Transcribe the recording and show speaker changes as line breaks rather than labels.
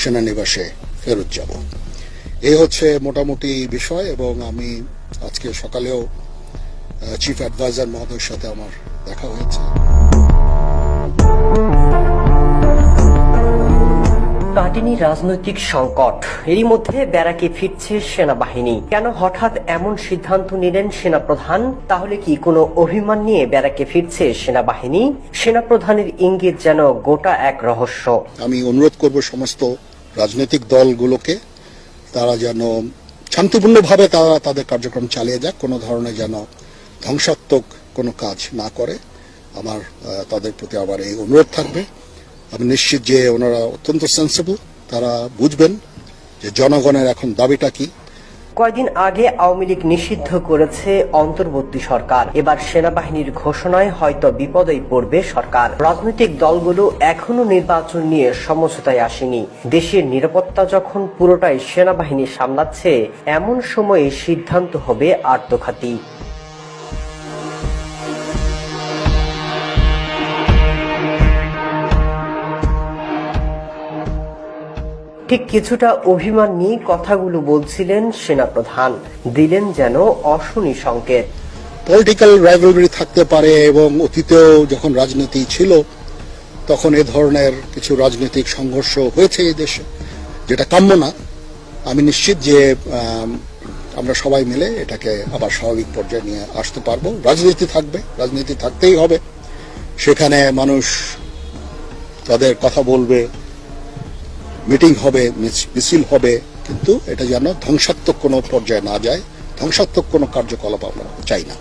সেনানিবাসে ফেরত যাব। এই হচ্ছে মোটামুটি বিষয়, এবং আমি আজকে সকালেও চিফ অ্যাডভাইজার মহোদয়ের সাথে আমার দেখা হয়েছে।
কাটেনি রাজনৈতিক সংকট, এরই মধ্যে ব্যারাকে ফিরছে সেনাবাহিনী। কেন হঠাৎ এমন সিদ্ধান্ত নিলেন সেনাপ্রধান? তাহলে কি কোনো অভিমান নিয়ে ব্যারাকে ফিরছে সেনাবাহিনী? সেনাপ্রধানের ইঙ্গিত যেন গোটা এক রহস্য।
আমি অনুরোধ করব সমস্ত রাজনৈতিক দলগুলোকে, তারা যেন শান্তিপূর্ণভাবে তাদের কার্যক্রম চালিয়ে যাক, কোনো ধরনের যেন ধ্বংসাত্মক কোনো কাজ না করে। আমার তাদের প্রতি আবার এই অনুরোধ থাকবে। আমি নিশ্চিত যে ওনারা অত্যন্ত সেন্সিবল, তারা বুঝবেন যে জনগণের এখন দাবিটা কি।
কয়েকদিন আগে আওয়ামী লীগ নিষিদ্ধ করেছে অন্তর্বর্তী সরকার। এবার সেনাবাহিনীর ঘোষণায় হয়তো বিপদেই পড়বে সরকার। রাজনৈতিক দলগুলো এখনো নির্বাচন নিয়ে সমঝোতায় আসেনি। দেশের নিরাপত্তা যখন পুরোটাই সেনাবাহিনী সামলাচ্ছে, এমন সময়ে সিদ্ধান্ত হবে আত্মঘাতী। ঠিক কিছুটা অভিমান নিয়ে কথাগুলো বলছিলেন সেনাপ্রধান, দিলেন যেন অশনি সংকেত।
পলিটিক্যাল রাইভালরি থাকতে পারে, এবং অতীতেও যখন রাজনীতি ছিল তখন এ ধরনের কিছু রাজনৈতিক সংঘর্ষ হয়েছে এই দেশে, যেটা কাম্য না। আমি নিশ্চিত যে আমরা সবাই মিলে এটাকে আবার স্বাভাবিক পর্যায়ে নিয়ে আসতে পারবো। রাজনীতি থাকবে, রাজনীতি থাকতেই হবে, সেখানে মানুষ তাদের কথা বলবে, মিটিং হবে, মিছিল হবে, কিন্তু এটা যেন ধ্বংসাত্মক কোনো পর্যায়ে না যায়, ধ্বংসাত্মক কোনো কার্যকলাপ আমরা চাই না।